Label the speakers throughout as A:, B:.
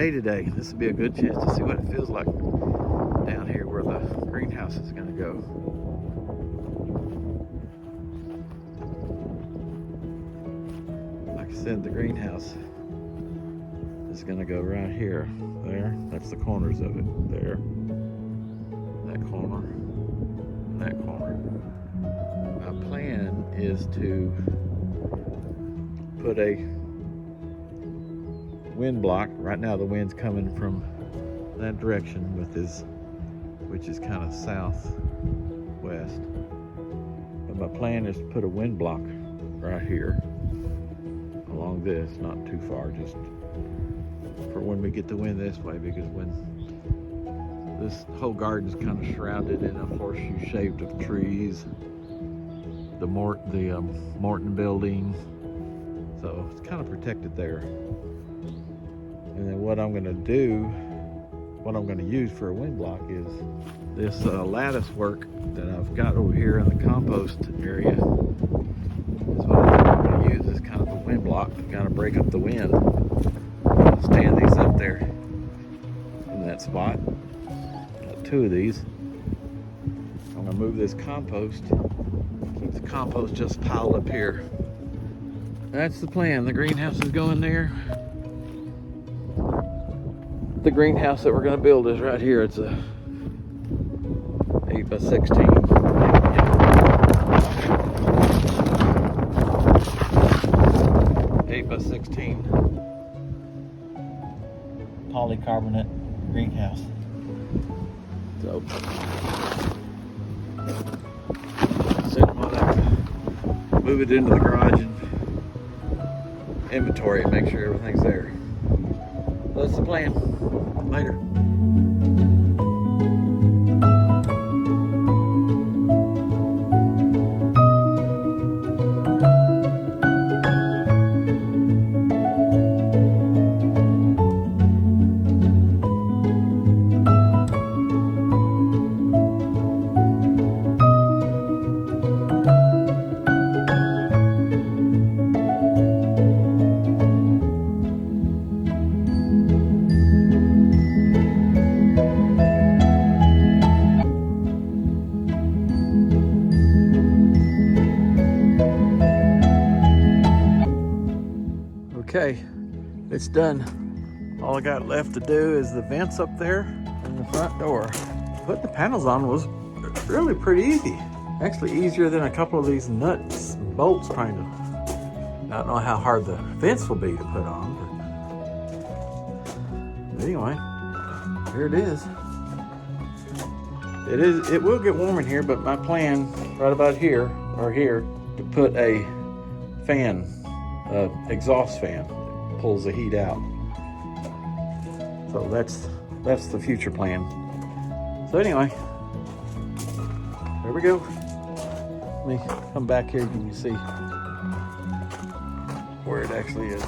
A: day today. This would be a good chance to see what it feels like down here where the greenhouse is going to go. Like I said, the greenhouse is going to go right here. There, that's the corners of it. There, that corner, and that corner. My plan is to put a wind block. Right now the wind's coming from that direction which is kind of southwest. But my plan is to put a wind block right here along this, not too far, just for when we get the wind this way, because when this whole garden's kind of shrouded in a horseshoe shaped of trees, the Morton building, so it's kind of protected there. And then what I'm going to use for a wind block is this lattice work that I've got over here in the compost area. That's what I'm going to use as kind of a wind block to kind of break up the wind. Stand these up there in that spot. Got 2 of these. I'm going to move this compost, keep the compost just piled up here. That's the plan. The greenhouse is going there. The greenhouse that we're going to build is right here. It's a 8 by 16. 8 by 16 polycarbonate greenhouse. So, move it into the garage and inventory and make sure everything's there. That's the plan. Later. Okay, it's done. All I got left to do is the vents up there and the front door. Putting the panels on was really pretty easy. Actually easier than a couple of these nuts and bolts trying to. I don't know how hard the vents will be to put on, but anyway, here it is. It will get warm in here, but my plan right about here or here to put a fan, exhaust fan that pulls the heat out. So that's the future plan. So anyway, there we go. Let me come back here and you see where it actually is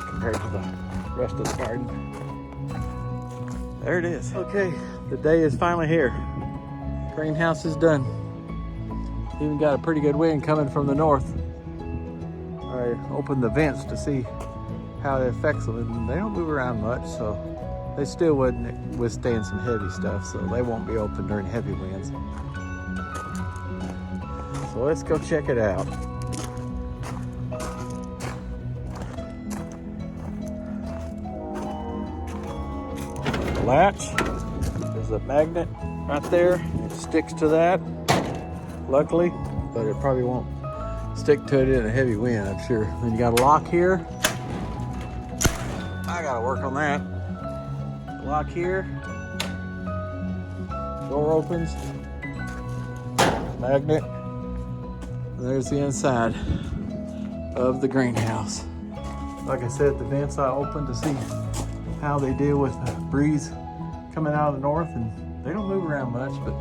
A: compared to the rest of the garden. There it is. Okay, the day is finally here. Greenhouse is done. Even got a pretty good wind coming from the north. I opened the vents to see how it affects them, and they don't move around much, so they still wouldn't withstand some heavy stuff, so they won't be open during heavy winds. So let's go check it out. The latch, there's a magnet right there. It sticks to that, luckily, but it probably won't stick to it in a heavy wind, I'm sure. Then you got a lock here. I gotta work on that. Lock here. Door opens. Magnet. And there's the inside of the greenhouse. Like I said, the vents I opened to see how they deal with the breeze coming out of the north, and they don't move around much, but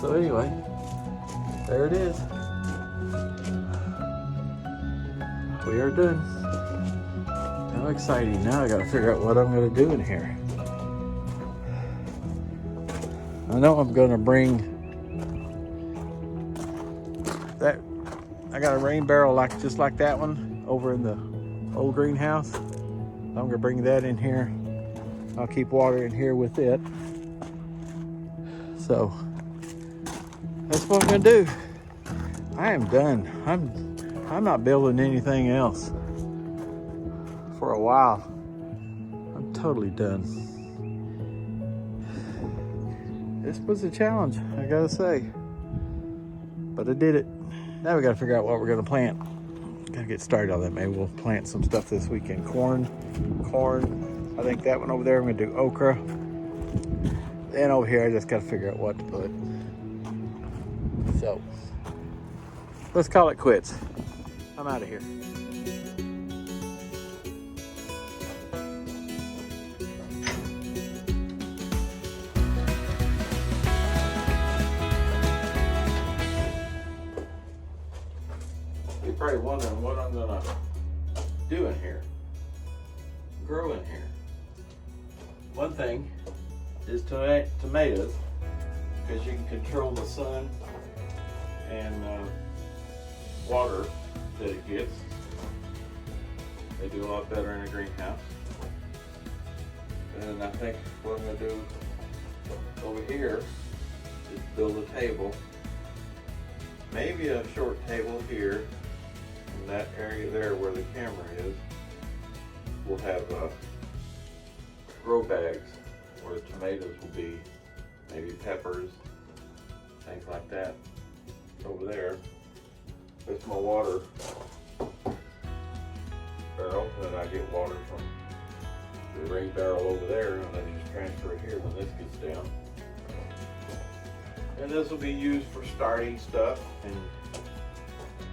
A: so anyway, there it is. We are done. How exciting. Now I gotta figure out what I'm gonna do in here. I know I'm gonna bring that. I got a rain barrel just like that one over in the old greenhouse. I'm gonna bring that in here. I'll keep water in here with it. So that's what I'm gonna do. I am done. I'm not building anything else for a while. I'm totally done. This was a challenge, I gotta say. But I did it. Now we gotta figure out what we're gonna plant. Gotta get started on that. Maybe we'll plant some stuff this weekend. Corn. I think that one over there, I'm gonna do okra. Then over here, I just gotta figure out what to put. So, let's call it quits. I'm out of here. You're probably wondering what I'm gonna do in here, grow in here. One thing is tomatoes, because you can control the sun and water that it gets. They do a lot better in a greenhouse. And I think what I'm gonna do over here is build a table, maybe a short table here. In that area there where the camera is, we'll have grow bags where the tomatoes will be, maybe peppers, things like that. Over there, that's my water barrel, and I get water from the rain barrel over there, and then just transfer it here when this gets down. And this will be used for starting stuff, and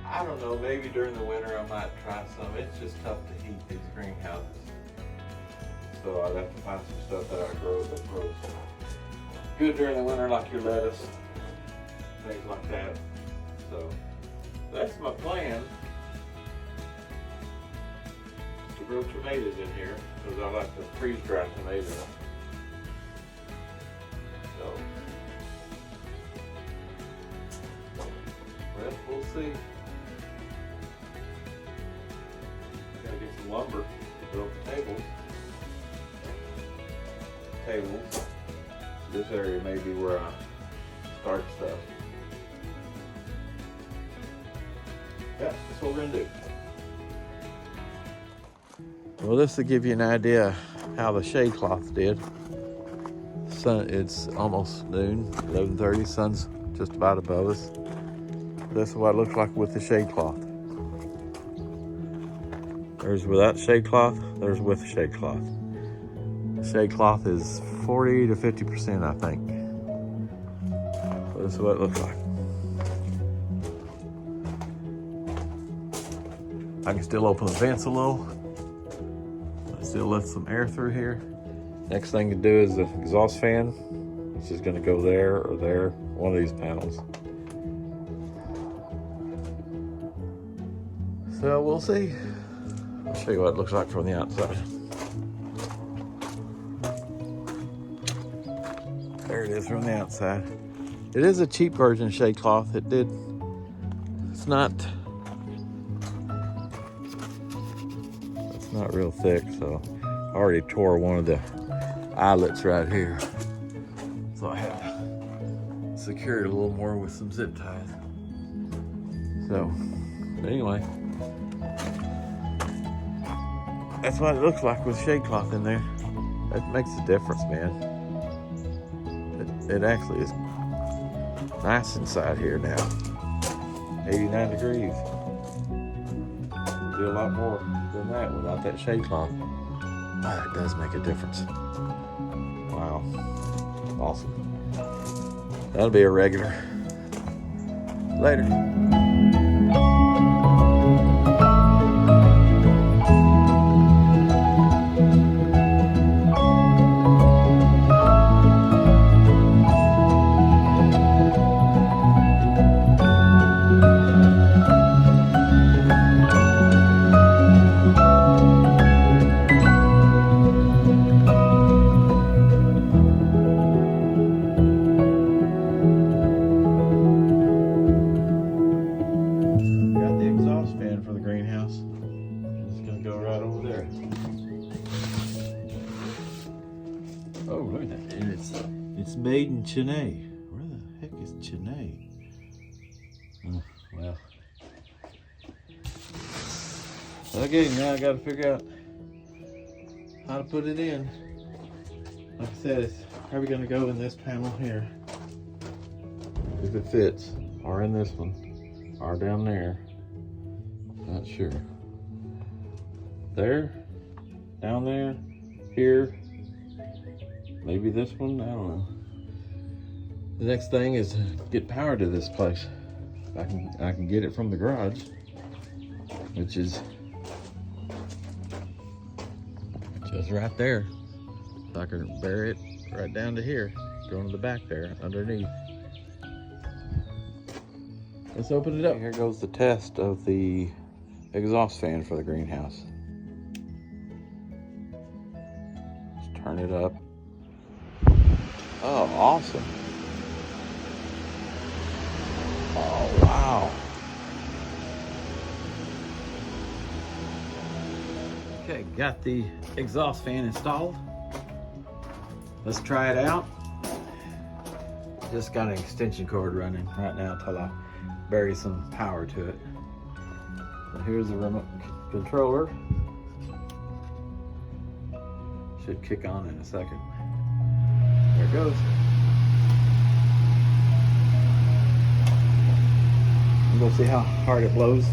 A: I don't know, maybe during the winter I might try some. It's just tough to heat these greenhouses. So I'd have to find some stuff that I grow that grows good during the winter, like your lettuce, things like that. So that's my plan, to grow tomatoes in here, because I like to freeze dry tomatoes. So, well, we'll see. Gotta get some lumber to build the tables. This area may be where I start stuff. Yeah, that's what we're gonna do. Well, this will give you an idea how the shade cloth did. Sun, it's almost noon, 11:30. Sun's just about above us. This is what it looks like with the shade cloth. There's without shade cloth, there's with shade cloth. Shade cloth is 40 to 50%, I think. So this is what it looks like. I can still open the vents a little. I still let some air through here. Next thing to do is the exhaust fan, which is going to go there or there, one of these panels. So we'll see. I'll show you what it looks like from the outside. There it is from the outside. It is a cheap version of shade cloth. It's not real thick, so I already tore one of the eyelets right here. So I had to secure it a little more with some zip ties. So, anyway, that's what it looks like with shade cloth in there. That makes a difference, man. It actually is nice inside here now. 89 degrees. We'll do a lot more than that without that shade cloth. Oh, it does make a difference. Wow. Awesome. That'll be a regular. Later. Oh, look at that. And it's made in Chennai. Where the heck is Chennai? Oh, well. Okay, now I gotta figure out how to put it in. Like I said, it's probably gonna go in this panel here. If it fits. Or in this one. Or down there. Not sure. There. Down there. Here. Maybe this one, I don't know. The next thing is to get power to this place. I can get it from the garage, which is just right there. So I can bury it right down to here, going to the back there, underneath. Let's open it up. Here goes the test of the exhaust fan for the greenhouse. Let's turn it up. Oh, awesome. Oh, wow. Okay, got the exhaust fan installed. Let's try it out. Just got an extension cord running right now until I bury some power to it. So here's the remote controller. Should kick on in a second. There it goes. I'm gonna see how hard it blows.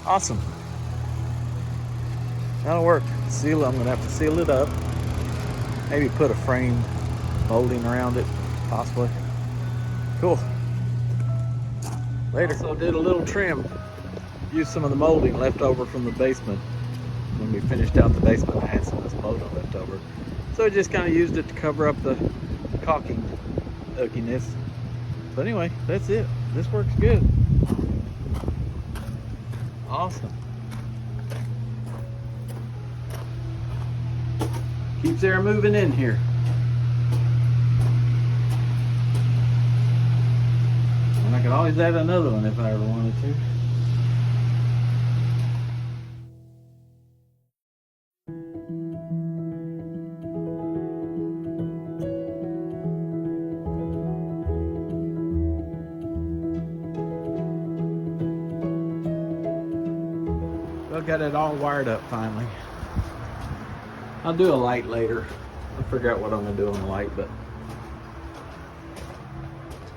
A: Awesome. That'll work. Seal it. I'm gonna have to seal it up. Maybe put a frame molding around it, possibly. Cool. Later. So did a little trim. Used some of the molding left over from the basement. When we finished out the basement, I had some of this molding left over. So I just kind of used it to cover up the caulking ugliness. But anyway, that's it. This works good. Awesome. Keeps air moving in here. And I could always add another one if I ever wanted to. Well, got it all wired up finally. I'll do a light later. I'll figure out what I'm gonna do on the light, but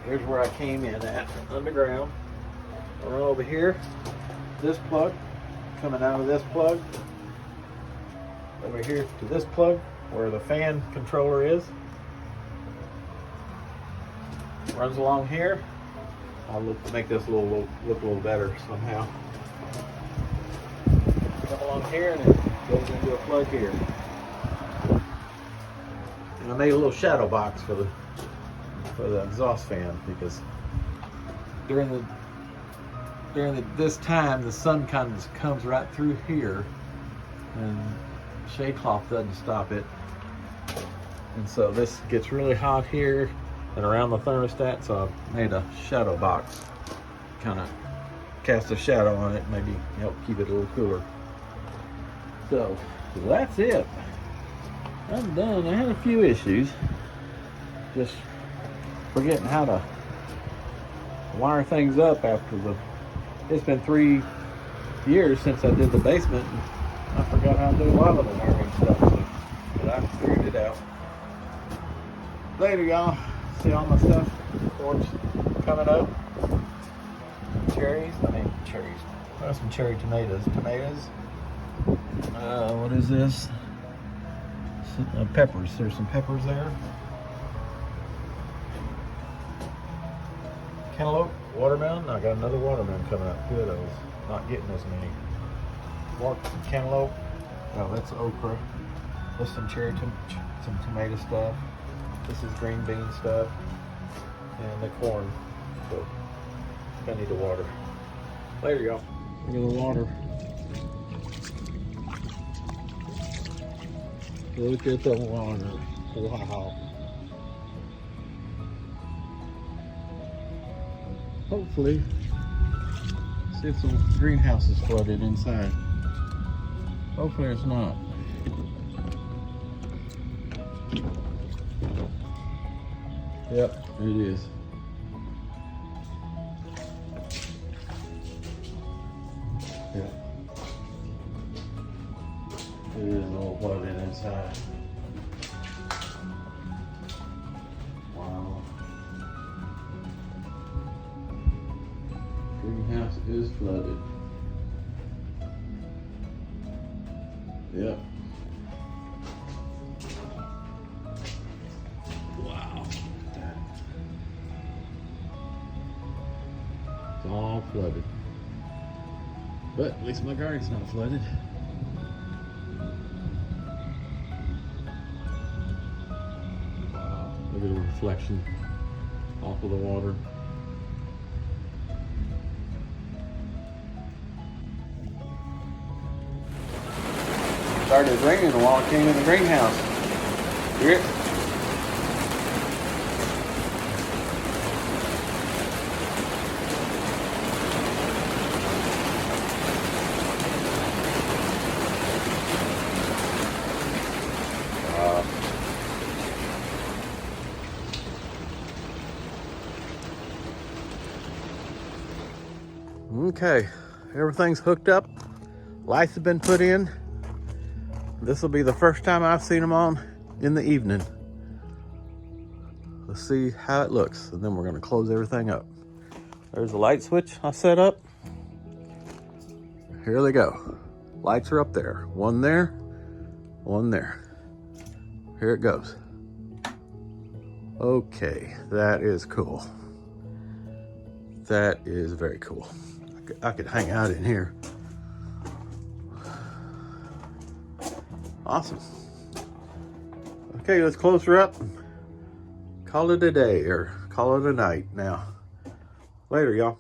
A: here's where I came in at, underground. I'll run over here, this plug, coming out of this plug, over here to this plug, where the fan controller is. Runs along here. I'll make this look a little better somehow. Come along here and it goes into a plug here. And I made a little shadow box for the exhaust fan because during this time the sun kind of comes right through here and shade cloth doesn't stop it, and so this gets really hot here and around the thermostat. So I made a shadow box, kind of cast a shadow on it, maybe help keep it a little cooler. So that's it. I'm done. I had a few issues. Just forgetting how to wire things up after it's been 3 years since I did the basement. And I forgot how to do a lot of the wiring stuff. So, but I figured it out. Later, y'all. See all my stuff. Porch coming up. Cherries. Got some cherry tomatoes. What is this? Peppers. There's some peppers there. Cantaloupe, watermelon. I got another watermelon coming up. Two of those. Not getting as many. Some cantaloupe. Oh, that's okra. There's some some tomato stuff. This is green bean stuff. And the corn. So I need to water. Later, y'all. Look at the water. Look at the water. Wow. Hopefully, see if the greenhouse is flooded inside. Hopefully it's not. Yep, it is. Yeah. It is all flooded inside. Wow. Greenhouse is flooded. Yep. Wow. It's all flooded. But at least my garden's not flooded. Wow. Look at the reflection off of the water. Started raining while I came in the greenhouse. Hear it? Okay, everything's hooked up. Lights have been put in. This will be the first time I've seen them on in the evening. Let's see how it looks, and then we're gonna close everything up. There's the light switch I set up. Here they go. Lights are up there. One there, one there. Here it goes. Okay, that is cool. That is very cool. I could hang out in here. Awesome. Okay, let's close her up. Call it a day or call it a night now. Later, y'all.